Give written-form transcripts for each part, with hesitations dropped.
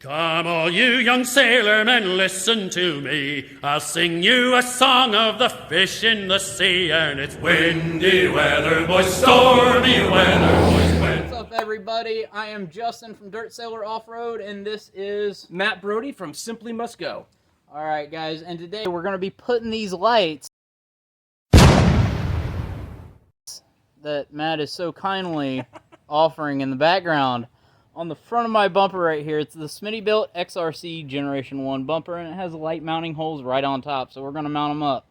Come all you young sailormen, listen to me. I'll sing you a song of the fish in the sea. And it's windy weather, boys, stormy weather, boys. What's up, everybody? I am Justin from Dirt Sailor Off-Road, and this is Matt Brody from Simply Must Go. Alright guys, and today we're going to be putting these lights that Matt is so kindly offering in the background on the front of my bumper right here. It's the Smittybilt XRC Generation 1 bumper, and it has light mounting holes right on top, so we're going to mount them up.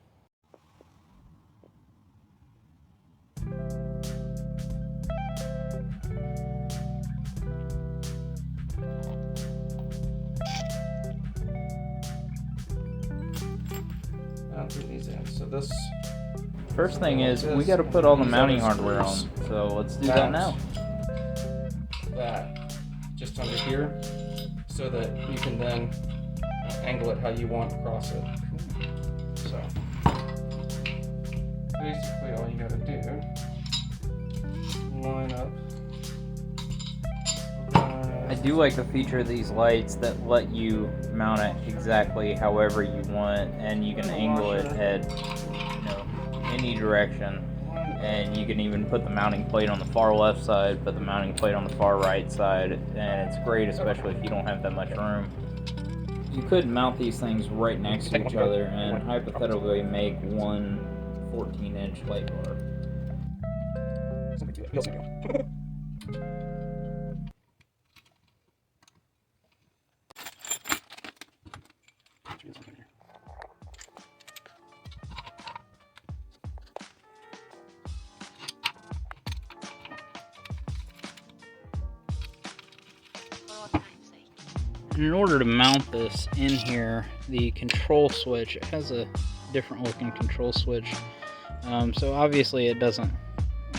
Mounting these in. So this First thing is, we got to put all the mounting hardware on, so let's do that now. That just under here, so that you can then angle it how you want across it. So basically, all you got to do, line up. I do like the feature of these lights that let you mount it exactly however you want, and you can angle it at, any direction. And you can even put the mounting plate on the far left side, put the mounting plate on the far right side, and it's great, especially if you don't have that much room. You could mount these things right next to each other and hypothetically make one 14-inch light bar. And in order to mount this in here, the control switch, it has a different looking control switch. So obviously I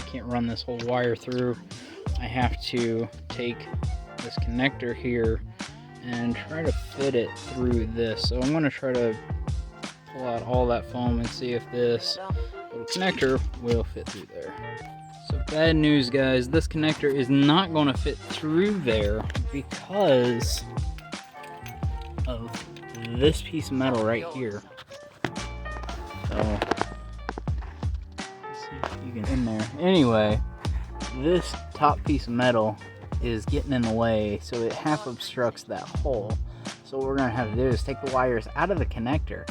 can't run this whole wire through. I have to take this connector here and try to fit it through this. So I'm going to try to pull out all that foam and see if this little connector will fit through there. So bad news, guys, this connector is not going to fit through there because of this piece of metal right here. So let's see if you can in there. Anyway, this top piece of metal is getting in the way, so it half obstructs that hole. So what we're gonna have to do is take the wires out of the connector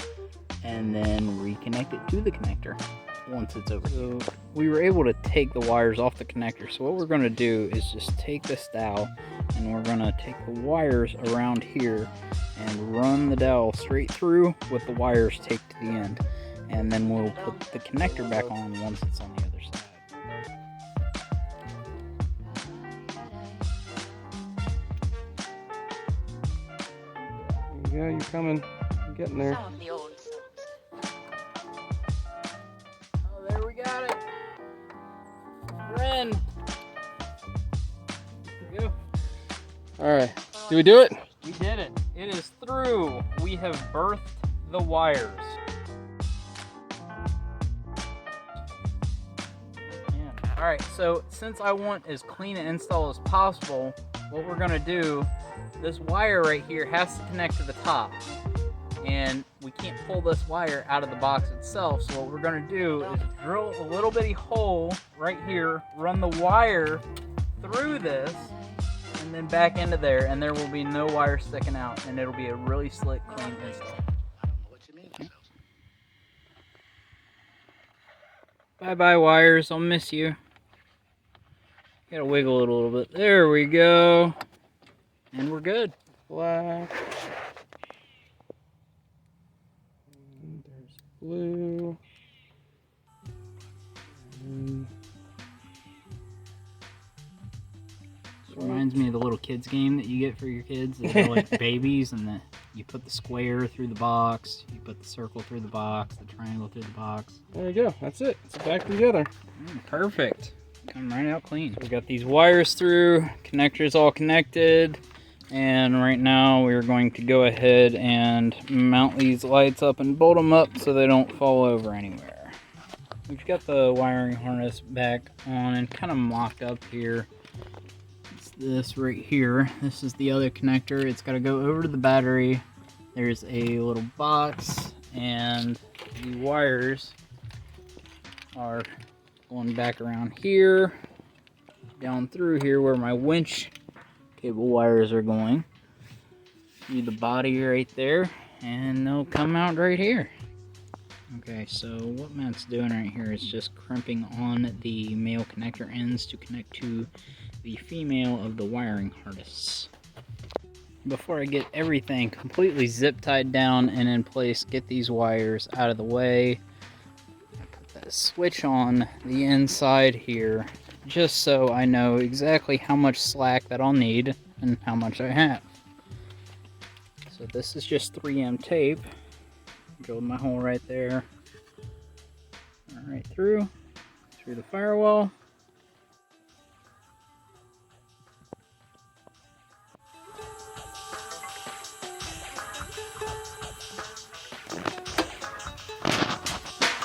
and then reconnect it to the connector once it's over. So we were able to take the wires off the connector. So what we're gonna do is just take this dowel and we're gonna take the wires around here and run the dowel straight through with the wires taped to the end, and then we'll put the connector back on once it's on the other side. Yeah, you're coming. You're getting there. Oh, there we got it. We're in. Go. All right. Did we do it? We did it. It is through. We have birthed the wires. Alright, so since I want as clean an install as possible, what we're going to do, this wire right here has to connect to the top. And we can't pull this wire out of the box itself, so what we're going to do is drill a little bitty hole right here, run the wire through this, and then back into there, and there will be no wire sticking out, and it'll be a really slick, clean install. Bye-bye wires, I'll miss you. Gotta wiggle it a little bit. There we go. And we're good. Black. And there's blue. And reminds me of the little kids game that you get for your kids. They're like babies, and you put the square through the box, you put the circle through the box, the triangle through the box. there you go. That's it. It's back together. Perfect. Come right out clean. So we got these wires through, connectors all connected, and right now we're going to go ahead and mount these lights up and bolt them up so they don't fall over anywhere. We've got the wiring harness back on and kind of mocked up here. It's this right here. This is the other connector. It's got to go over to the battery. There's a little box, and the wires are going back around here, down through here where my winch cable wires are going. See the body right there, and they'll come out right here. Okay, so what Matt's doing right here is just crimping on the male connector ends to connect to the female of the wiring harness. Before I get everything completely zip tied down and in place, get these wires out of the way, put that switch on the inside here, just so I know exactly how much slack that I'll need and how much I have. So this is just 3M tape. Drilled my hole right there, right through the firewall.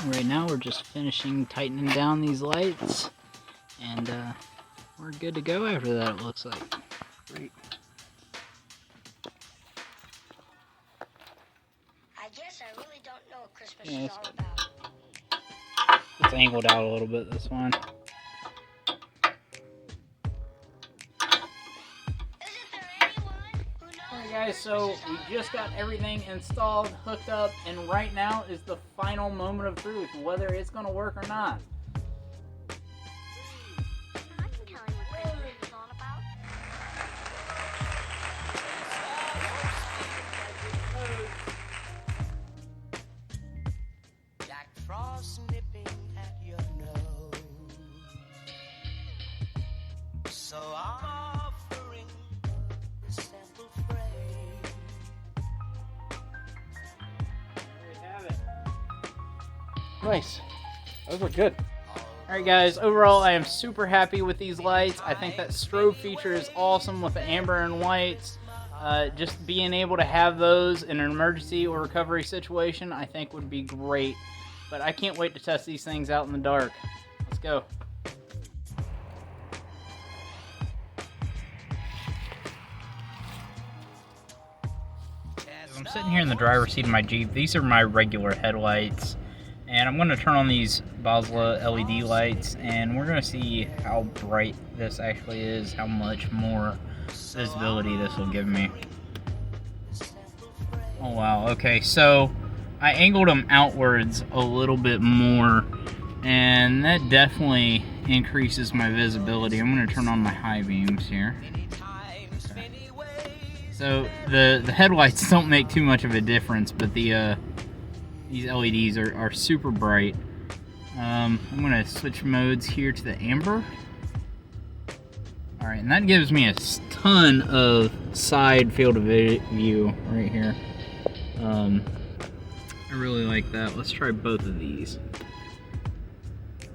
Right now we're just finishing tightening down these lights, and we're good to go after that, it looks like. Great. I guess I really don't know what Christmas is all about. It's angled out a little bit, this one. Isn't there anyone who knows? Alright guys, so we just got everything installed, hooked up, and right now is the final moment of truth, whether it's going to work or not. I can tell you what Christmas is all about. Jack Frost nipping at your nose. So I'm offering a simple phrase. There you have it. Nice. Those were good. Alright guys, overall I am super happy with these lights. I think that strobe feature is awesome with the amber and whites. Just being able to have those in an emergency or recovery situation I think would be great. But I can't wait to test these things out in the dark. Let's go. I'm sitting here in the driver's seat of my Jeep. These are my regular headlights. And I'm going to turn on these Boslla LED lights, and we're going to see how bright this actually is, how much more visibility this will give me. Oh wow, okay, so I angled them outwards a little bit more, and that definitely increases my visibility. I'm going to turn on my high beams here. So the headlights don't make too much of a difference, but these LEDs are super bright. I'm going to switch modes here to the amber. Alright, and that gives me a ton of side field of view right here. I really like that. Let's try both of these.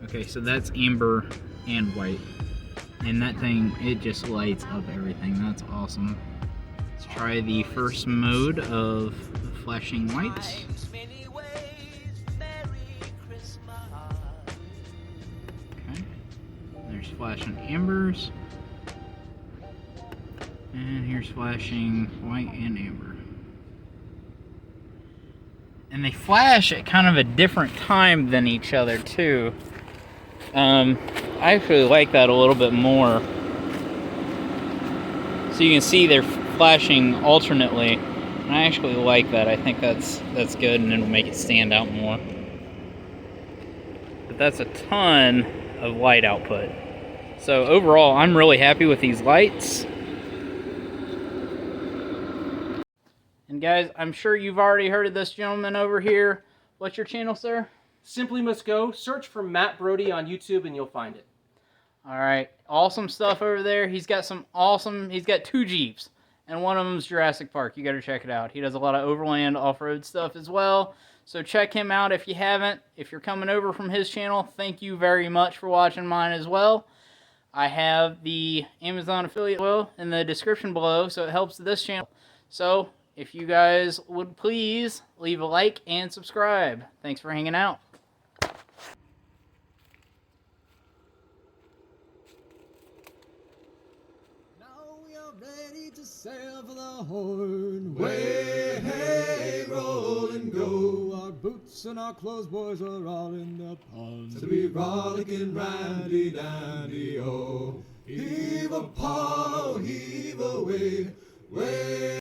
Okay, so that's amber and white. And that thing, it just lights up everything. That's awesome. Let's try the first mode of flashing lights. Okay, there's flashing ambers. And here's flashing white and amber. And they flash at kind of a different time than each other too. I actually like that a little bit more. So you can see they're flashing alternately. And I actually like that. I think that's good, and it'll make it stand out more. But that's a ton of light output. So overall, I'm really happy with these lights. And guys, I'm sure you've already heard of this gentleman over here. What's your channel, sir? Simply must go. Search for Matt Brody on YouTube and you'll find it. All right, awesome stuff over there. He's got he's got 2 Jeeps, and one of them is Jurassic Park. You got to check it out. He does a lot of overland off-road stuff as well. So check him out if you haven't. If you're coming over from his channel, thank you very much for watching mine as well. I have the Amazon affiliate below in the description below, so it helps this channel. So if you guys would please leave a like and subscribe. Thanks for hanging out. Now sail for the horn. Way, hey, roll and go. Our boots and our clothes, boys, are all in the pond. To be rollicking randy dandy, oh. Heave a paw, heave away, way.